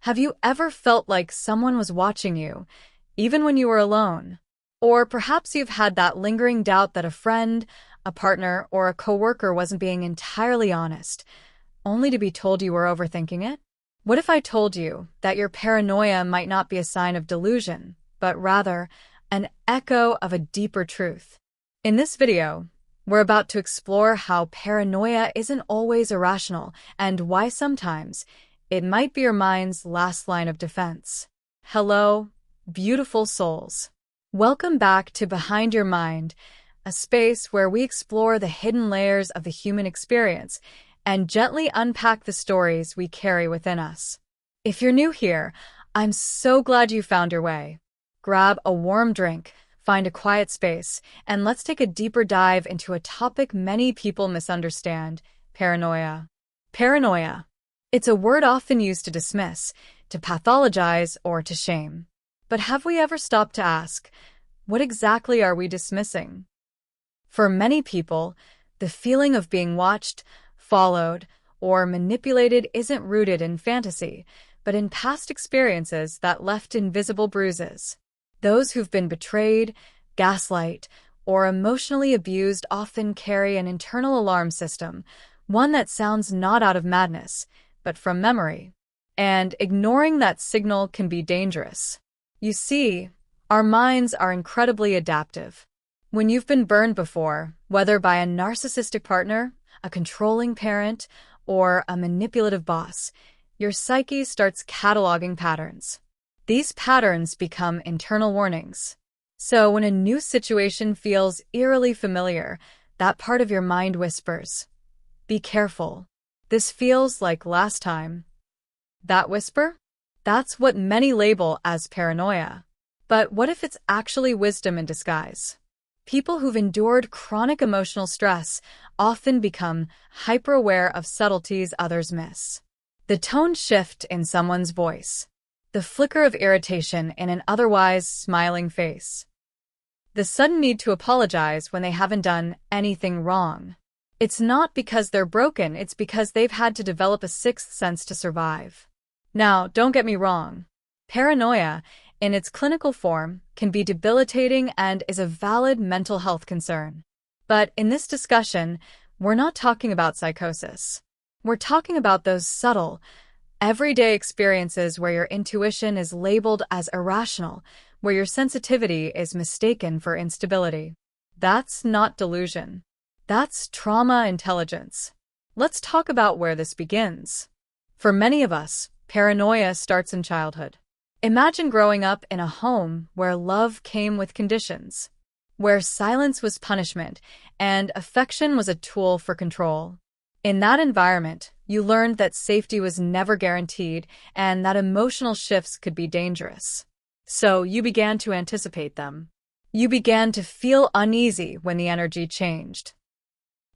Have you ever felt like someone was watching you, even when you were alone? Or perhaps you've had that lingering doubt that a friend, a partner, or a coworker wasn't being entirely honest, only to be told you were overthinking it? What if I told you that your paranoia might not be a sign of delusion, but rather an echo of a deeper truth? In this video, we're about to explore how paranoia isn't always irrational and why sometimes it might be your mind's last line of defense. Hello, beautiful souls. Welcome back to Behind Your Mind, a space where we explore the hidden layers of the human experience and gently unpack the stories we carry within us. If you're new here, I'm so glad you found your way. Grab a warm drink, find a quiet space, and let's take a deeper dive into a topic many people misunderstand: paranoia. Paranoia. It's a word often used to dismiss, to pathologize, or to shame. But have we ever stopped to ask, what exactly are we dismissing? For many people, the feeling of being watched, followed, or manipulated isn't rooted in fantasy, but in past experiences that left invisible bruises. Those who've been betrayed, gaslight, or emotionally abused often carry an internal alarm system, one that sounds not out of madness, but from memory. And ignoring that signal can be dangerous. You see, our minds are incredibly adaptive. When you've been burned before, whether by a narcissistic partner, a controlling parent, or a manipulative boss, your psyche starts cataloging patterns. These patterns become internal warnings. So when a new situation feels eerily familiar, that part of your mind whispers, "Be careful. This feels like last time." That whisper? That's what many label as paranoia. But what if it's actually wisdom in disguise? People who've endured chronic emotional stress often become hyper-aware of subtleties others miss. The tone shift in someone's voice. The flicker of irritation in an otherwise smiling face. The sudden need to apologize when they haven't done anything wrong. It's not because they're broken, it's because they've had to develop a sixth sense to survive. Now, don't get me wrong. Paranoia, in its clinical form, can be debilitating and is a valid mental health concern. But in this discussion, we're not talking about psychosis. We're talking about those subtle, everyday experiences where your intuition is labeled as irrational, where your sensitivity is mistaken for instability. That's not delusion. That's trauma intelligence. Let's talk about where this begins. For many of us, paranoia starts in childhood. Imagine growing up in a home where love came with conditions, where silence was punishment and affection was a tool for control. In that environment, you learned that safety was never guaranteed and that emotional shifts could be dangerous. So you began to anticipate them. You began to feel uneasy when the energy changed.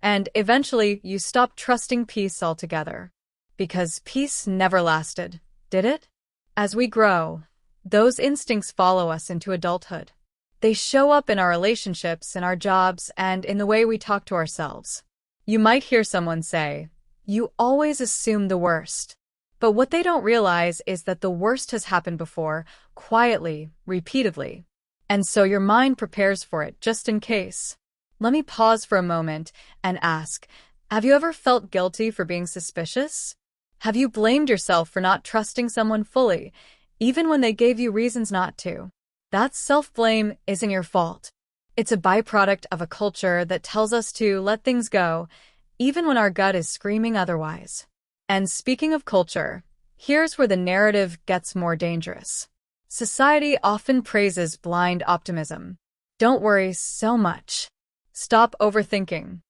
And eventually, you stopped trusting peace altogether. Because peace never lasted, did it? As we grow, those instincts follow us into adulthood. They show up in our relationships, in our jobs, and in the way we talk to ourselves. You might hear someone say, "You always assume the worst." But what they don't realize is that the worst has happened before, quietly, repeatedly. And so your mind prepares for it just in case. Let me pause for a moment and ask, have you ever felt guilty for being suspicious? Have you blamed yourself for not trusting someone fully, even when they gave you reasons not to? That self-blame isn't your fault. It's a byproduct of a culture that tells us to let things go, even when our gut is screaming otherwise. And speaking of culture, here's where the narrative gets more dangerous. Society often praises blind optimism. Don't worry so much. Stop overthinking.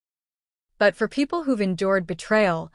But for people who've endured betrayal,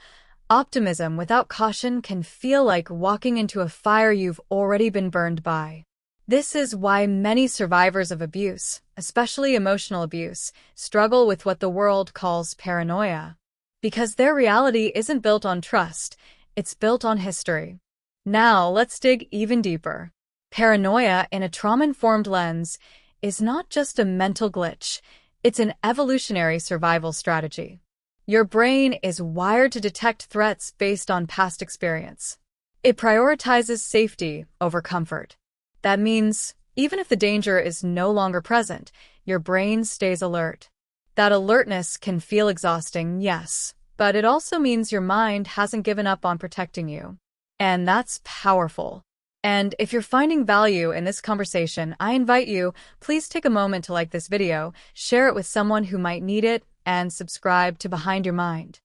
optimism without caution can feel like walking into a fire you've already been burned by. This is why many survivors of abuse, especially emotional abuse, struggle with what the world calls paranoia. Because their reality isn't built on trust, it's built on history. Now, let's dig even deeper. Paranoia, in a trauma-informed lens, is not just a mental glitch, it's an evolutionary survival strategy. Your brain is wired to detect threats based on past experience. It prioritizes safety over comfort. That means even if the danger is no longer present, your brain stays alert. That alertness can feel exhausting, yes, but it also means your mind hasn't given up on protecting you. And that's powerful. And if you're finding value in this conversation, I invite you, please take a moment to like this video, share it with someone who might need it, and subscribe to Behind Your Mind.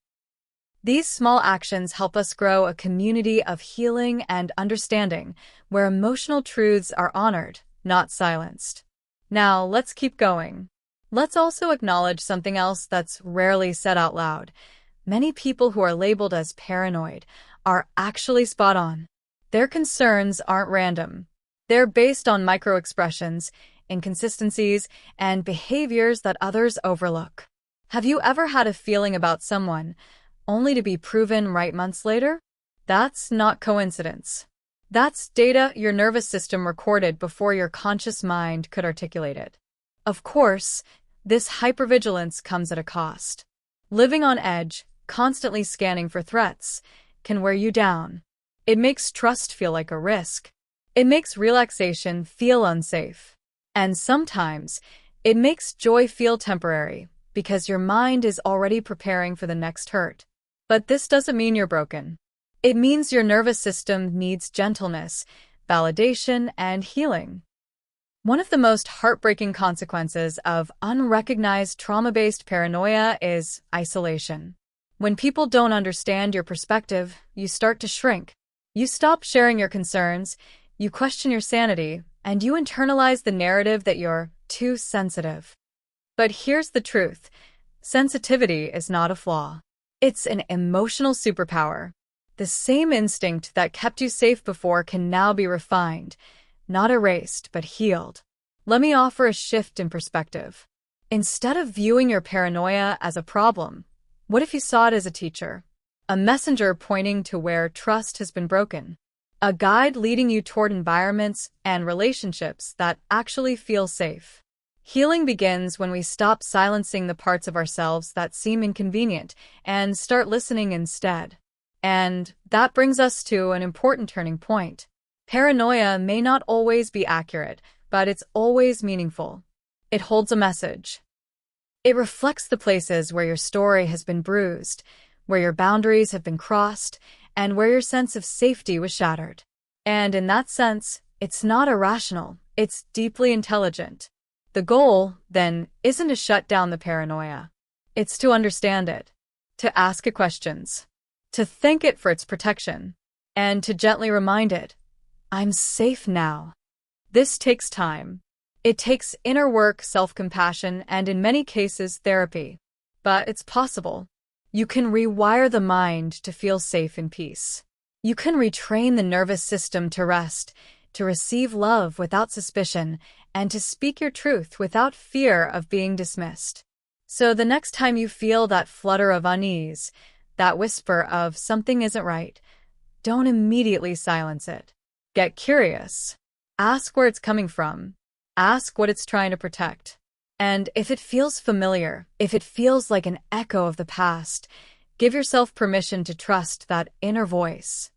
These small actions help us grow a community of healing and understanding where emotional truths are honored, not silenced. Now, let's keep going. Let's also acknowledge something else that's rarely said out loud. Many people who are labeled as paranoid are actually spot on. Their concerns aren't random. They're based on microexpressions, inconsistencies, and behaviors that others overlook. Have you ever had a feeling about someone only to be proven right months later? That's not coincidence. That's data your nervous system recorded before your conscious mind could articulate it. Of course, this hypervigilance comes at a cost. Living on edge, constantly scanning for threats, can wear you down. It makes trust feel like a risk. It makes relaxation feel unsafe. And sometimes, it makes joy feel temporary because your mind is already preparing for the next hurt. But this doesn't mean you're broken. It means your nervous system needs gentleness, validation, and healing. One of the most heartbreaking consequences of unrecognized trauma-based paranoia is isolation. When people don't understand your perspective, you start to shrink. You stop sharing your concerns, you question your sanity, and you internalize the narrative that you're too sensitive. But here's the truth. Sensitivity is not a flaw. It's an emotional superpower. The same instinct that kept you safe before can now be refined, not erased, but healed. Let me offer a shift in perspective. Instead of viewing your paranoia as a problem, what if you saw it as a teacher? A messenger pointing to where trust has been broken. A guide leading you toward environments and relationships that actually feel safe. Healing begins when we stop silencing the parts of ourselves that seem inconvenient and start listening instead. And that brings us to an important turning point. Paranoia may not always be accurate, but it's always meaningful. It holds a message. It reflects the places where your story has been bruised, where your boundaries have been crossed, and where your sense of safety was shattered. And in that sense, it's not irrational, it's deeply intelligent. The goal, then, isn't to shut down the paranoia. It's to understand it, to ask it questions, to thank it for its protection, and to gently remind it, I'm safe now. This takes time. It takes inner work, self-compassion, and in many cases, therapy. But it's possible. You can rewire the mind to feel safe and peace. You can retrain the nervous system to rest, to receive love without suspicion, and to speak your truth without fear of being dismissed. So the next time you feel that flutter of unease, that whisper of something isn't right, don't immediately silence it. Get curious. Ask where it's coming from. Ask what it's trying to protect. And if it feels familiar, if it feels like an echo of the past, give yourself permission to trust that inner voice.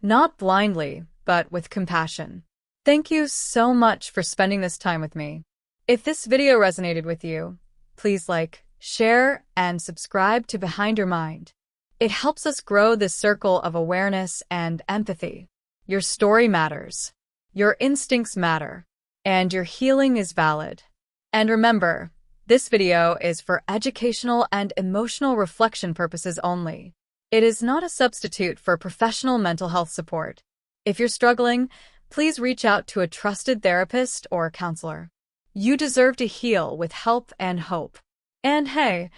Not blindly, but with compassion. Thank you so much for spending this time with me. If this video resonated with you, please like, share, and subscribe to Behind Your Mind. It helps us grow this circle of awareness and empathy. Your story matters. Your instincts matter. And your healing is valid. And remember, this video is for educational and emotional reflection purposes only. It is not a substitute for professional mental health support. If you're struggling, please reach out to a trusted therapist or counselor. You deserve to heal with help and hope. And hey,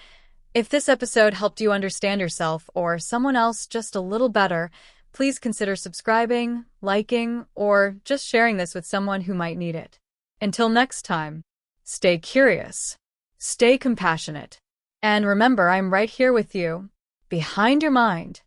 if this episode helped you understand yourself or someone else just a little better, please consider subscribing, liking, or just sharing this with someone who might need it. Until next time, stay curious, stay compassionate, and remember I'm right here with you, behind your mind.